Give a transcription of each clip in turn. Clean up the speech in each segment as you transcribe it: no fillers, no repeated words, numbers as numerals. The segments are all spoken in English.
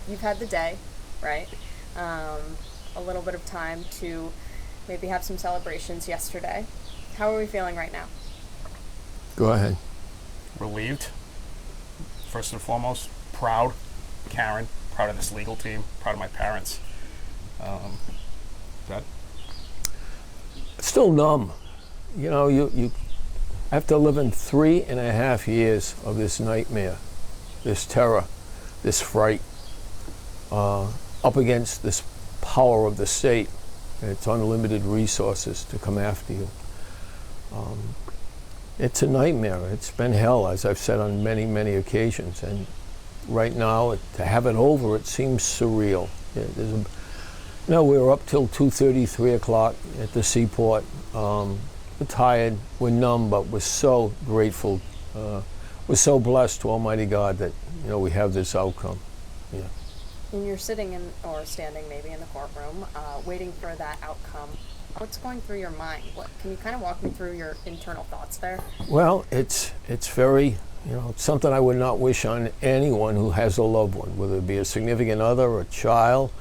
you've had the day, right? A little bit of time to maybe have some celebrations yesterday. How are we feeling right now? Go ahead. Relieved, first and foremost. Proud, Karen. Proud of this legal team. Proud of my parents. That. Still numb. You know, you after living 3.5 years of this nightmare, this terror, this fright, up against this power of the state, its unlimited resources to come after you. It's a nightmare. It's been hell, as I've said on many, many occasions. And right now, to have it over, it seems surreal. We were up till 2:30, 3 o'clock at the seaport. We're tired, we're numb, but we're so grateful. We're so blessed to Almighty God that, we have this outcome. Yeah. And you're sitting or standing maybe in the courtroom, waiting for that outcome. What's going through your mind? Can you kind of walk me through your internal thoughts there? Well, it's very, it's something I would not wish on anyone who has a loved one, whether it be a significant other or a child.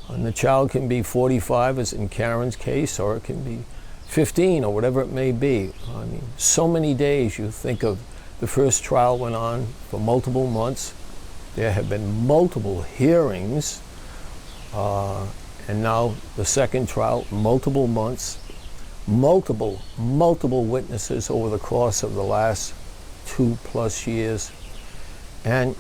And the child can be 45, as in Karen's case, or it can be 15 or whatever it may be. I mean, so many days. You think of the first trial went on for multiple months. There have been multiple hearings. And now the second trial, multiple months, multiple witnesses over the course of the last 2+ years. And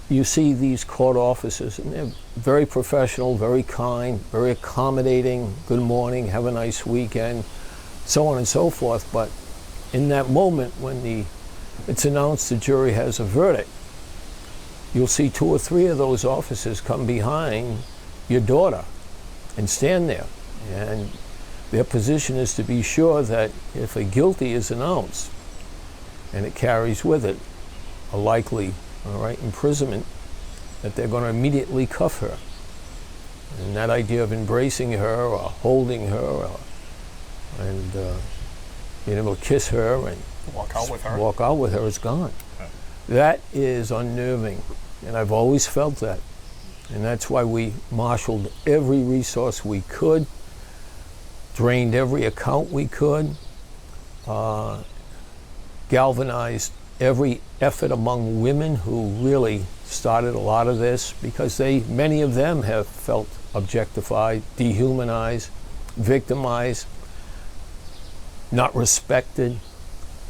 you see these court officers, and they're very professional, very kind, very accommodating, good morning, have a nice weekend, so on and so forth. But in that moment when it's announced the jury has a verdict, you'll see 2 or 3 of those officers come behind your daughter and stand there. And their position is to be sure that if a guilty is announced, and it carries with it a likely imprisonment, that they're going to immediately cuff her. And that idea of embracing her or holding her and being able to kiss her and walk out with her is gone. Yeah. That is unnerving, and I've always felt that. And that's why we marshaled every resource we could, drained every account we could, galvanized every effort among women who really started a lot of this, because many of them have felt objectified, dehumanized, victimized, not respected,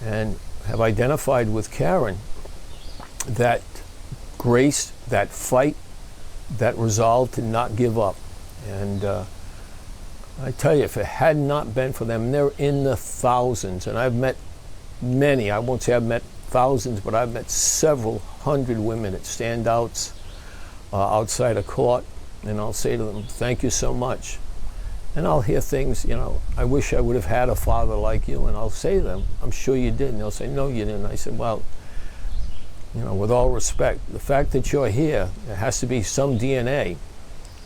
and have identified with Karen that grace, that fight, that resolve to not give up. And I tell you, if it had not been for them, they're in the thousands, and I've met many. I won't say I've met thousands, but I've met several hundred women at standouts outside of court, and I'll say to them, thank you so much. And I'll hear things, I wish I would have had a father like you, and I'll say to them, I'm sure you did. And they'll say, no, you didn't. I said, well, with all respect, the fact that you're here, there has to be some DNA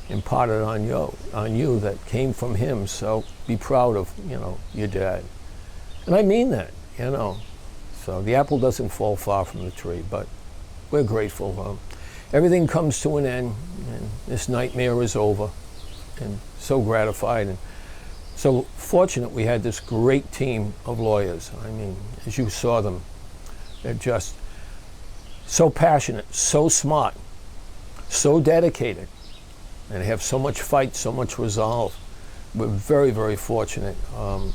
imparted on you that came from him. So be proud of, your dad. And I mean that, So the apple doesn't fall far from the tree, but we're grateful. Everything comes to an end, and this nightmare is over. And so gratified and so fortunate we had this great team of lawyers. I mean, as you saw them, they're just so passionate, so smart, so dedicated, and have so much fight, so much resolve. We're very, very fortunate. And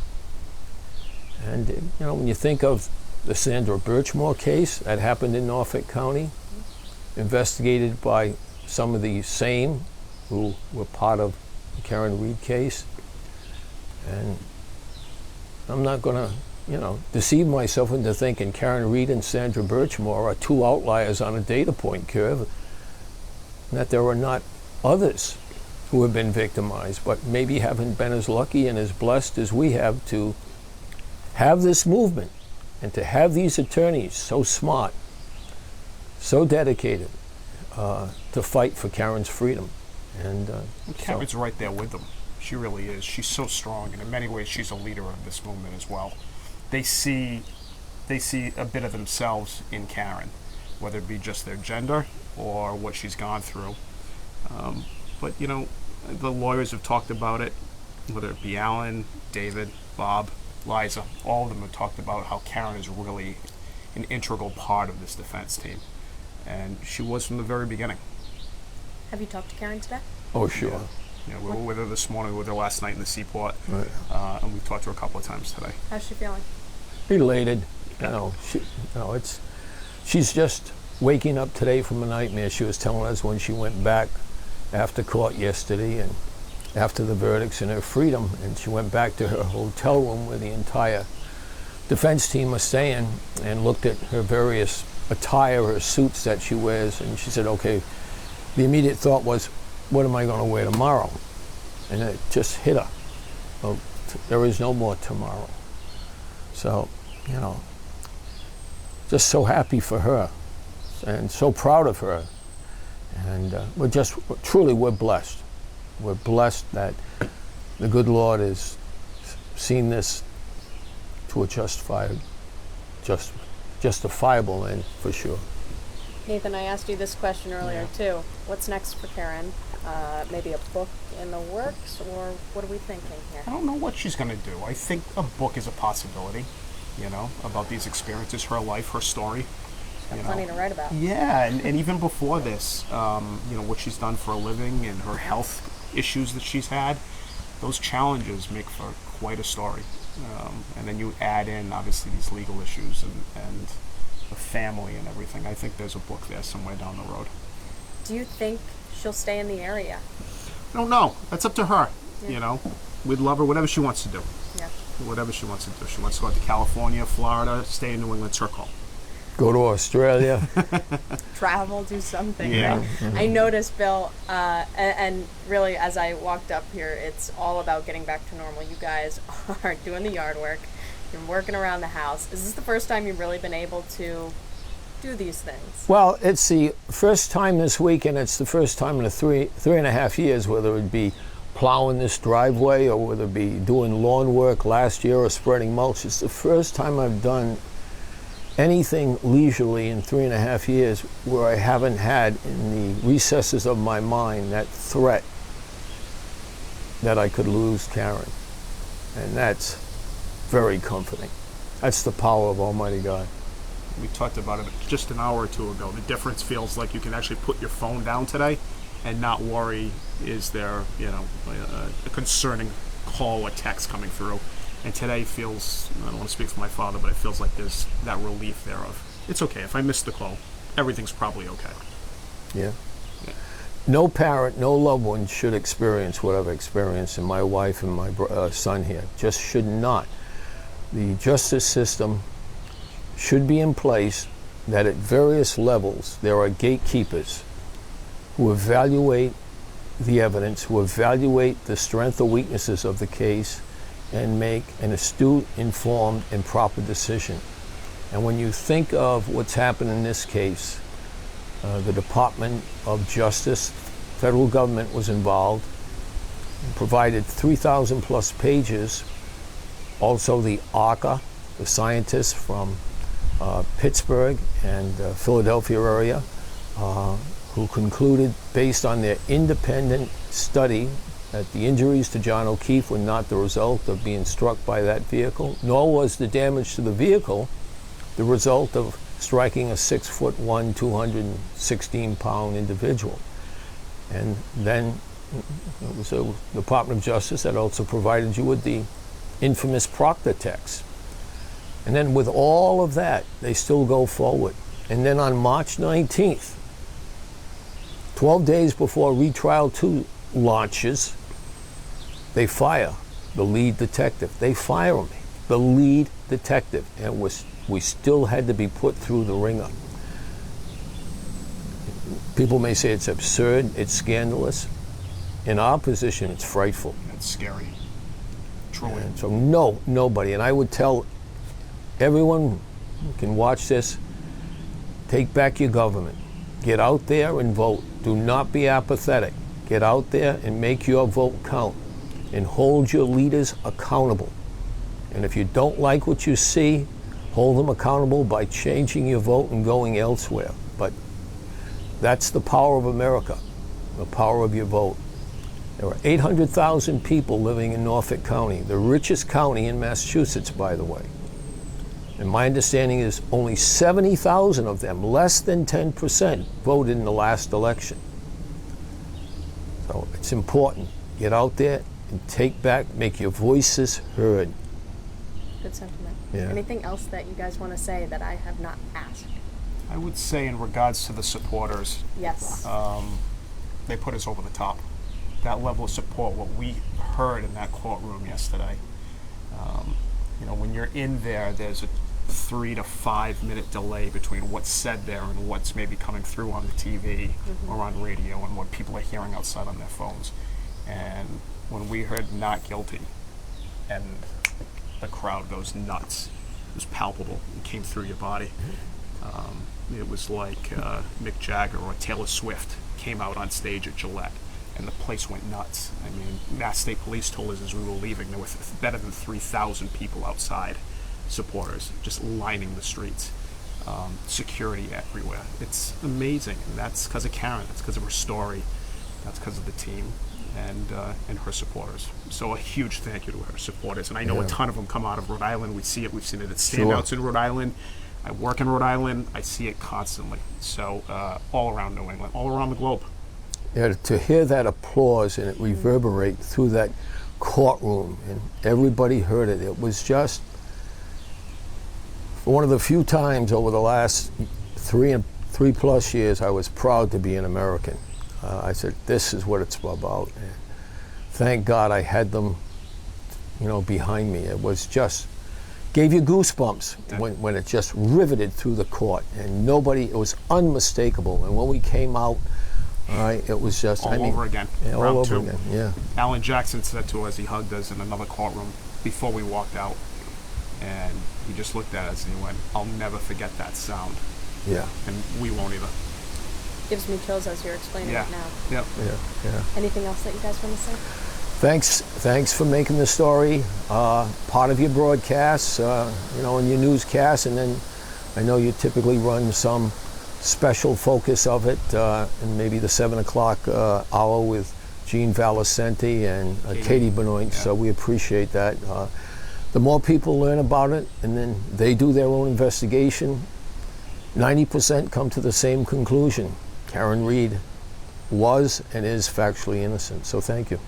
when you think of the Sandra Birchmore case that happened in Norfolk County, investigated by some of the same who were part of the Karen Reed case, and I'm not going to deceive myself into thinking Karen Reed and Sandra Birchmore are 2 outliers on a data point curve, and that there are not others who have been victimized, but maybe haven't been as lucky and as blessed as we have to have this movement and to have these attorneys so smart, so dedicated to fight for Karen's freedom. And Karen's right there with them. She really is. She's so strong, and in many ways she's a leader of this movement as well. They see a bit of themselves in Karen, whether it be just their gender or what she's gone through. But, you know, the lawyers have talked about it, whether it be Alan, David, Bob, Liza, all of them have talked about how Karen is really an integral part of this defense team. And she was from the very beginning. Have you talked to Karen today? Oh, sure. Yeah, we were with her this morning, we were with her last night in the seaport, Right. and we've talked to her a couple of times today. How's she feeling? Elated. She's just waking up today from a nightmare. She was telling us when she went back after court yesterday and after the verdicts and her freedom, and she went back to her hotel room where the entire defense team was staying and looked at her various attire, her suits that she wears, and she said, okay, the immediate thought was, what am I going to wear tomorrow? And it just hit her. Well, there is no more tomorrow. So, just so happy for her and so proud of her. And we're blessed. We're blessed that the good Lord has seen this to a justifiable end, for sure. Nathan, I asked you this question earlier too. What's next for Karen? Maybe a book in the works, or what are we thinking here? I don't know what she's going to do. I think a book is a possibility, about these experiences, her life, her story. Got plenty to write about. Yeah, and even before this, what she's done for a living and her health issues that she's had, those challenges make for quite a story. And then you add in, obviously, these legal issues and the family and everything. I think there's a book there somewhere down the road. Do you think she'll stay in the area? I don't know. That's up to her. Yeah. We'd love her, whatever she wants to do. Yeah. Whatever she wants to do. She wants to go out to California, Florida, stay in New England, it's her call. Go to Australia. Travel, do something. Yeah. Right? Mm-hmm. I noticed, Bill, and really as I walked up here, it's all about getting back to normal. You guys are doing the yard work. You're working around the house. Is this the first time you've really been able to do these things? Well, it's the first time this week, and it's the first time in the three and a half years, whether it be plowing this driveway or whether it be doing lawn work last year or spreading mulch. It's the first time I've done anything leisurely in 3.5 years where I haven't had in the recesses of my mind that threat that I could lose Karen. And that's very comforting. That's the power of Almighty God. We talked about it just an hour or two ago. The difference feels like you can actually put your phone down today and not worry, is there, a concerning call or text coming through. And today feels, I don't want to speak for my father, but it feels like there's that relief there of, it's okay, if I miss the call, everything's probably okay. Yeah. No parent, no loved one should experience what I've experienced, and my wife and my son here just should not. The justice system should be in place that at various levels there are gatekeepers who evaluate the evidence, who evaluate the strength or weaknesses of the case, and make an astute, informed, and proper decision. And when you think of what's happened in this case, the Department of Justice, federal government was involved, and provided 3,000 plus pages. Also the ARCA, the scientists from Pittsburgh and Philadelphia area, who concluded based on their independent study that the injuries to John O'Keefe were not the result of being struck by that vehicle, nor was the damage to the vehicle the result of striking a 6'1", 216-pound individual. And then it was the Department of Justice that also provided you with the infamous Proctor text. And then with all of that, they still go forward. And then on March 19th, 12 days before retrial 2 launches, they fire the lead detective. They fire me, the lead detective, and we still had to be put through the ringer. People may say it's absurd, it's scandalous. In our position, it's frightful. It's scary. Truly. And so nobody, and I would tell everyone who can watch this, take back your government. Get out there and vote. Do not be apathetic. Get out there and make your vote count. And hold your leaders accountable. And if you don't like what you see, hold them accountable by changing your vote and going elsewhere. But that's the power of America. the power of your vote. There are 800,000 people living in Norfolk County, the richest county in Massachusetts, by the way. And my understanding is only 70,000 of them, less than 10%, voted in the last election. So it's important. Get out there and take back, make your voices heard. Good sentiment. Yeah. Anything else that you guys want to say that I have not asked? I would say in regards to the supporters, Yes. they put us over the top. That level of support, what we heard in that courtroom yesterday, when you're in there, there's a 3 to 5 minute delay between what's said there and what's maybe coming through on the TV or on radio and what people are hearing outside on their phones. And when we heard not guilty and the crowd goes nuts, it was palpable. It came through your body. It was like Mick Jagger or Taylor Swift came out on stage at Gillette and the place went nuts. I mean, Mass State Police told us as we were leaving there were better than 3,000 people outside, supporters, just lining the streets. Security everywhere. It's amazing, and that's because of Karen. That's because of her story. That's because of the team and her supporters. So a huge thank you to her supporters. And I know a ton of them come out of Rhode Island. We see it. We've seen it at standouts in Rhode Island. I work in Rhode Island. I see it constantly. So all around New England, all around the globe. Yeah, to hear that applause and it reverberate through that courtroom and everybody heard it, it was just one of the few times over the last three plus years I was proud to be an American. I said, this is what it's about. And thank God I had them, behind me. It was just, gave you goosebumps when it just riveted through the court. And it was unmistakable. And when we came out, it was just, all over again. Yeah, all over again, yeah. Alan Jackson said to us, he hugged us in another courtroom before we walked out. And he just looked at us and he went, I'll never forget that sound. Yeah. And we won't either. Gives me chills as you're explaining it now. Yep. Yeah. Anything else that you guys want to say? Thanks for making the story part of your broadcasts, and your newscasts, and then I know you typically run some special focus of it, and maybe the 7 o'clock hour with Gene Valicenti and Katie Benoit, so we appreciate that. The more people learn about it and then they do their own investigation, 90% come to the same conclusion. Karen Read was and is factually innocent, so thank you.